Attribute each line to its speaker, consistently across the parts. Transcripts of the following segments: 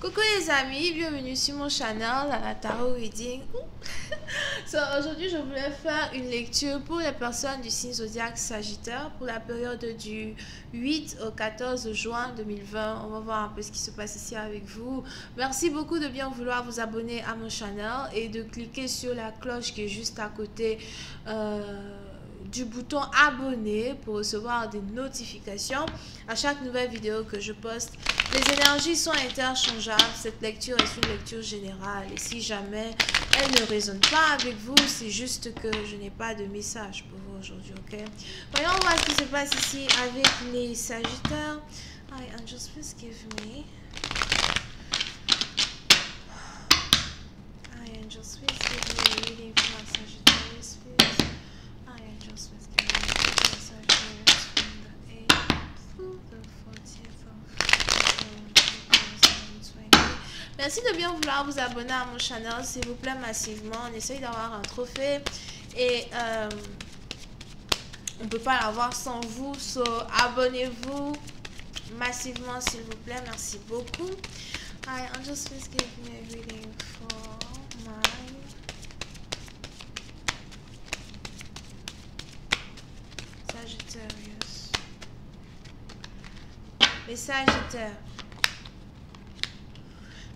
Speaker 1: Coucou les amis, bienvenue sur mon channel à la Tarot Reading. Aujourd'hui, je voulais faire une lecture pour les personnes du signe zodiaque Sagittaire pour la période du 8 au 14 juin 2020. On va voir un peu ce qui se passe ici avec vous. Merci beaucoup de bien vouloir vous abonner à mon channel et de cliquer sur la cloche qui est juste à côté du bouton abonner pour recevoir des notifications à chaque nouvelle vidéo que je poste. Les énergies sont interchangeables. Cette lecture est une lecture générale et si jamais elle ne résonne pas avec vous, c'est juste que je n'ai pas de message pour vous aujourd'hui, ok? Voyons voir ce qui se passe ici avec les Sagittaires. Hi, angels, please give me. Hi, angels, please give me a reading for my Sagittarius, please. Hi, angels, please give me a reading for my Sagittarius from the 8th to the 14th of 2020. Merci de bien vouloir vous abonner à mon channel, s'il vous plaît, massivement. On essaye d'avoir un trophée et on ne peut pas l'avoir sans vous. So, abonnez-vous massivement, s'il vous plaît. Merci beaucoup. Hi, angels, please give me a reading for my Sagittarius. Les Sagittaires.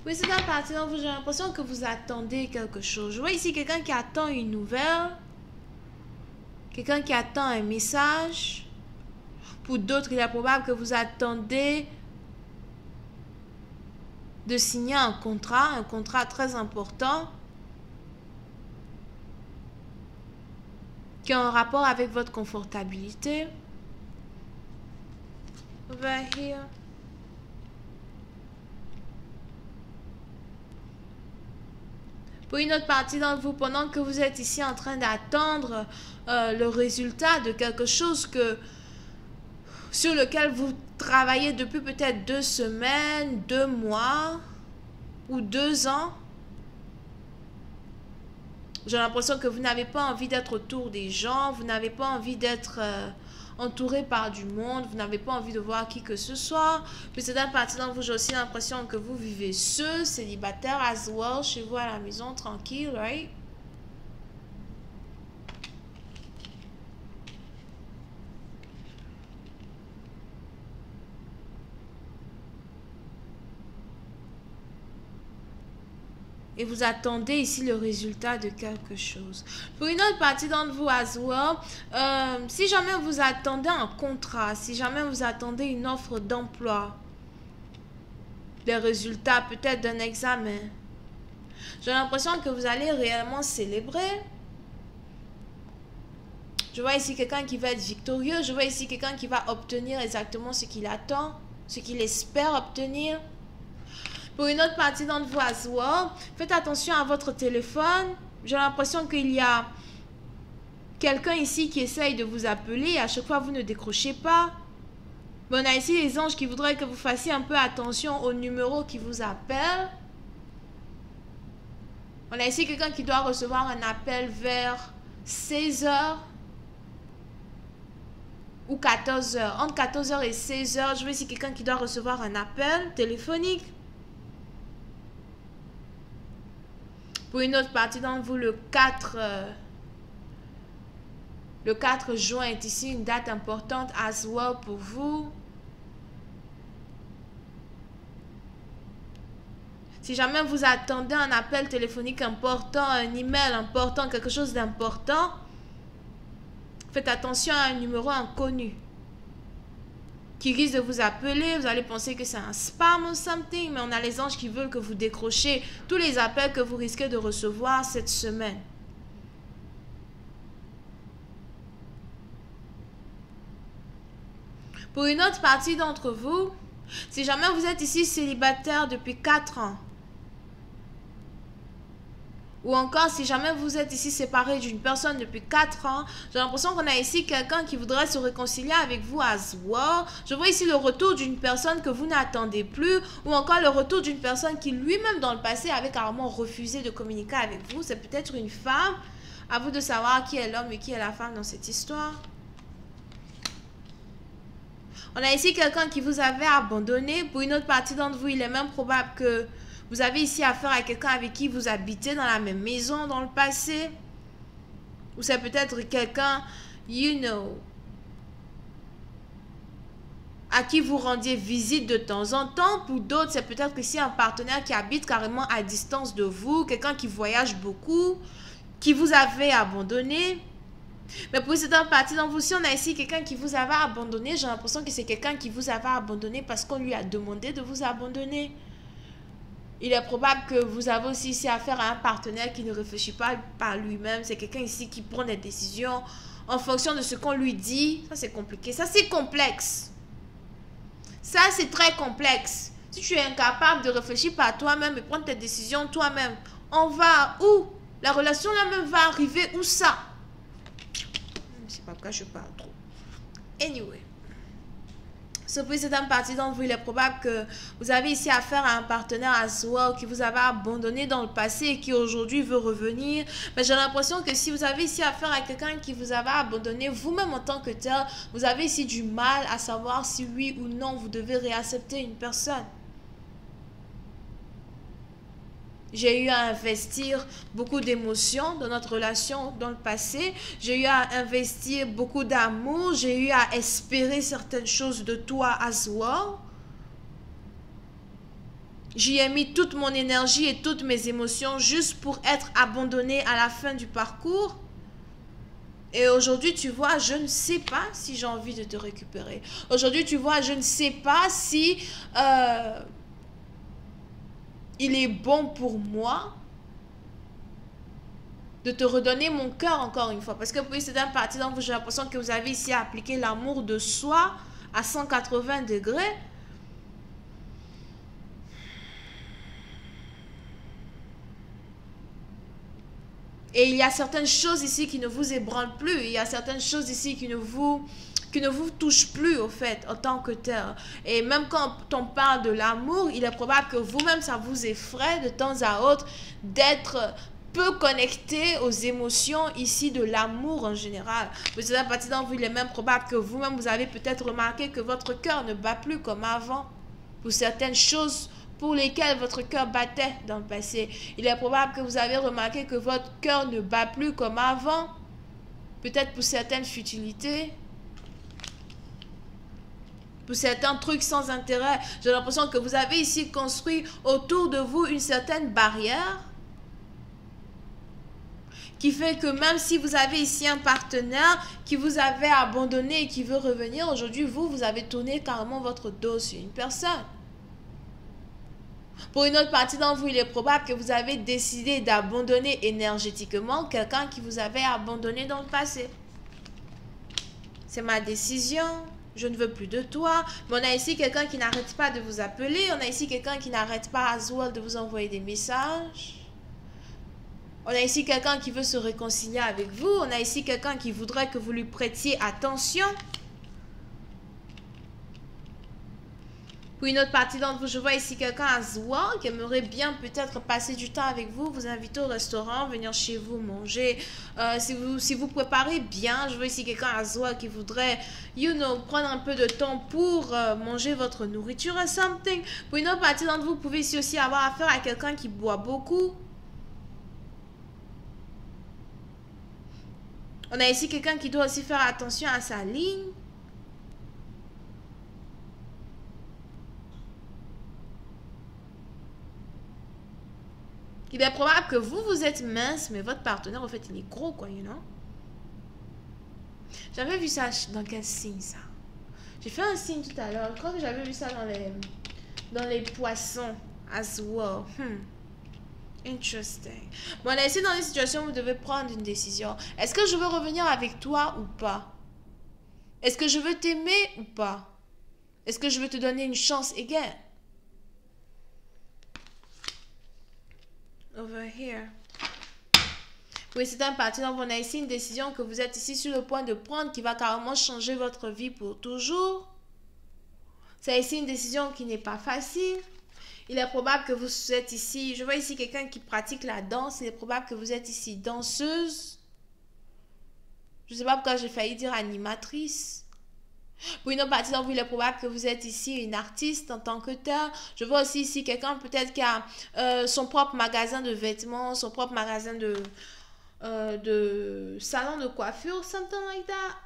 Speaker 1: Oui, c'est un parti dont j'ai l'impression que vous attendez quelque chose. Je vois ici quelqu'un qui attend une nouvelle. Quelqu'un qui attend un message. Pour d'autres, il est probable que vous attendez de signer un contrat très important. Qui a un rapport avec votre confortabilité. Over here. Pour une autre partie d'entre vous, pendant que vous êtes ici en train d'attendre le résultat de quelque chose sur lequel vous travaillez depuis peut-être 2 semaines, 2 mois ou 2 ans, j'ai l'impression que vous n'avez pas envie d'être autour des gens, vous n'avez pas envie d'être entouré par du monde, vous n'avez pas envie de voir qui que ce soit. Puis c'est une partie d'entre vous, j'ai aussi l'impression que vous vivez seul, célibataire as well, chez vous à la maison, tranquille, right? Et vous attendez ici le résultat de quelque chose. Pour une autre partie d'entre vous, as well, si jamais vous attendez un contrat, si jamais vous attendez une offre d'emploi, des résultats peut-être d'un examen, j'ai l'impression que vous allez réellement célébrer. Je vois ici quelqu'un qui va être victorieux. Je vois ici quelqu'un qui va obtenir exactement ce qu'il attend, ce qu'il espère obtenir. Pour une autre partie d'entre vous, as well, faites attention à votre téléphone. J'ai l'impression qu'il y a quelqu'un ici qui essaye de vous appeler et à chaque fois vous ne décrochez pas. Mais on a ici les anges qui voudraient que vous fassiez un peu attention au numéro qui vous appelle. On a ici quelqu'un qui doit recevoir un appel vers 16 h ou 14 h. Entre 14 h et 16 h, je vois ici quelqu'un qui doit recevoir un appel téléphonique. Pour une autre partie d'entre vous, le 4 juin est ici une date importante as well pour vous. Si jamais vous attendez un appel téléphonique important, un email important, quelque chose d'important, faites attention à un numéro inconnu qui risque de vous appeler. Vous allez penser que c'est un spam ou something, mais on a les anges qui veulent que vous décrochez tous les appels que vous risquez de recevoir cette semaine. Pour une autre partie d'entre vous, si jamais vous êtes ici célibataire depuis 4 ans, ou encore si jamais vous êtes ici séparé d'une personne depuis 4 ans, j'ai l'impression qu'on a ici quelqu'un qui voudrait se réconcilier avec vous as well. Je vois ici le retour d'une personne que vous n'attendez plus, ou encore le retour d'une personne qui lui-même dans le passé avait carrément refusé de communiquer avec vous. C'est peut-être une femme. À vous de savoir qui est l'homme et qui est la femme dans cette histoire. On a ici quelqu'un qui vous avait abandonné. Pour une autre partie d'entre vous, il est même probable que vous avez ici affaire à quelqu'un avec qui vous habitez dans la même maison dans le passé. Ou c'est peut-être quelqu'un, you know, à qui vous rendiez visite de temps en temps. Pour d'autres, c'est peut-être que c'est un partenaire qui habite carrément à distance de vous, quelqu'un qui voyage beaucoup, qui vous avait abandonné. Mais pour cette partie d'entre vous, si on a ici quelqu'un qui vous avait abandonné, j'ai l'impression que c'est quelqu'un qui vous avait abandonné parce qu'on lui a demandé de vous abandonner. Il est probable que vous avez aussi ici affaire à un partenaire qui ne réfléchit pas par lui-même. C'est quelqu'un ici qui prend des décisions en fonction de ce qu'on lui dit. Ça, c'est compliqué. Ça, c'est complexe. Ça, c'est très complexe. Si tu es incapable de réfléchir par toi-même et prendre tes décisions toi-même, on va où? La relation là-même va arriver où ça? Je ne sais pas pourquoi je parle trop. Anyway. Surprise, c'est une partie d'entre vous, il est probable que vous avez ici affaire à un partenaire as well qui vous avait abandonné dans le passé et qui aujourd'hui veut revenir. Mais j'ai l'impression que si vous avez ici affaire à quelqu'un qui vous avait abandonné, vous-même en tant que tel, vous avez ici du mal à savoir si oui ou non vous devez réaccepter une personne. J'ai eu à investir beaucoup d'émotions dans notre relation dans le passé. J'ai eu à investir beaucoup d'amour. J'ai eu à espérer certaines choses de toi as well. J'y ai mis toute mon énergie et toutes mes émotions juste pour être abandonnée à la fin du parcours. Et aujourd'hui, tu vois, je ne sais pas si j'ai envie de te récupérer. Aujourd'hui, tu vois, je ne sais pas si... il est bon pour moi de te redonner mon cœur encore une fois. Parce que pour c'est un parti d'entre vous, j'ai l'impression que vous avez ici appliqué l'amour de soi à 180 degrés. Et il y a certaines choses ici qui ne vous ébranlent plus. Il y a certaines choses ici qui ne vous touche plus au fait en tant que tel. Et même quand on parle de l'amour, il est probable que vous-même ça vous effraie de temps à autre d'être peu connecté aux émotions ici de l'amour en général. Vous êtes à partir d'entre vous, il est même probable que vous-même vous avez peut-être remarqué que votre cœur ne bat plus comme avant pour certaines choses pour lesquelles votre cœur battait dans le passé. Il est probable que vous avez remarqué que votre cœur ne bat plus comme avant, peut-être pour certaines futilités, pour certains trucs sans intérêt. J'ai l'impression que vous avez ici construit autour de vous une certaine barrière qui fait que même si vous avez ici un partenaire qui vous avait abandonné et qui veut revenir, aujourd'hui, vous avez tourné carrément votre dos sur une personne. Pour une autre partie d'entre vous, il est probable que vous avez décidé d'abandonner énergétiquement quelqu'un qui vous avait abandonné dans le passé. C'est ma décision. Je ne veux plus de toi. Mais on a ici quelqu'un qui n'arrête pas de vous appeler. On a ici quelqu'un qui n'arrête pas as well de vous envoyer des messages. On a ici quelqu'un qui veut se réconcilier avec vous. On a ici quelqu'un qui voudrait que vous lui prêtiez attention. Pour une autre partie d'entre vous, je vois ici quelqu'un as well qui aimerait bien peut-être passer du temps avec vous, vous inviter au restaurant, venir chez vous manger. Si vous préparez bien, je vois ici quelqu'un as well qui voudrait, you know, prendre un peu de temps pour manger votre nourriture or something. Pour une autre partie d'entre vous, vous pouvez ici aussi avoir affaire à quelqu'un qui boit beaucoup. On a ici quelqu'un qui doit aussi faire attention à sa ligne. Il est probable que vous êtes mince, mais votre partenaire, en fait, il est gros, quoi, you know. J'avais vu ça dans quel signe, ça? J'ai fait un signe tout à l'heure. Je crois que j'avais vu ça dans les poissons as well. Interesting. Bon, là, ici, dans une situation où vous devez prendre une décision. Est-ce que je veux revenir avec toi ou pas? Est-ce que je veux t'aimer ou pas? Est-ce que je veux te donner une chance again? Over here. Oui, c'est un parti. Donc, on a ici une décision que vous êtes ici sur le point de prendre qui va carrément changer votre vie pour toujours. C'est ici une décision qui n'est pas facile. Il est probable que vous êtes ici. Je vois ici quelqu'un qui pratique la danse. Il est probable que vous êtes ici danseuse. Je ne sais pas pourquoi j'ai failli dire animatrice. Pour une autre partie d'entre vous, il est probable que vous êtes ici une artiste en tant que tel. Je vois aussi ici quelqu'un peut-être qui a son propre magasin de vêtements, son propre magasin de salon de coiffure, something like that.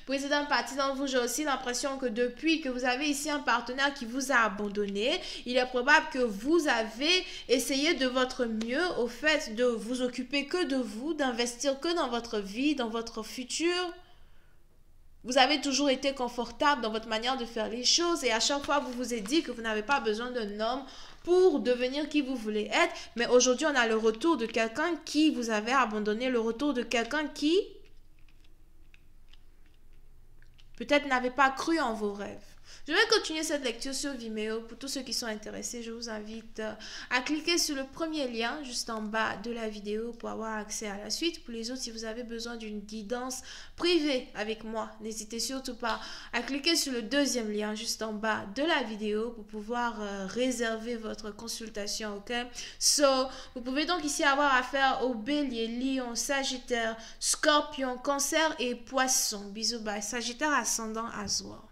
Speaker 1: Pour une certaine partie d'entre vous, j'ai aussi l'impression que depuis que vous avez ici un partenaire qui vous a abandonné, il est probable que vous avez essayé de votre mieux au fait de vous occuper que de vous, d'investir que dans votre vie, dans votre futur. Vous avez toujours été confortable dans votre manière de faire les choses et à chaque fois, vous vous êtes dit que vous n'avez pas besoin d'un homme pour devenir qui vous voulez être. Mais aujourd'hui, on a le retour de quelqu'un qui vous avait abandonné, le retour de quelqu'un qui peut-être n'avez pas cru en vos rêves. Je vais continuer cette lecture sur Vimeo. Pour tous ceux qui sont intéressés, je vous invite à cliquer sur le premier lien juste en bas de la vidéo pour avoir accès à la suite. Pour les autres, si vous avez besoin d'une guidance privée avec moi, n'hésitez surtout pas à cliquer sur le deuxième lien juste en bas de la vidéo pour pouvoir réserver votre consultation. Ok? Vous pouvez donc ici avoir affaire aux béliers, lion, sagittaire, scorpion, cancer et poisson. Bisous, bye. Sagittaire ascendant as well.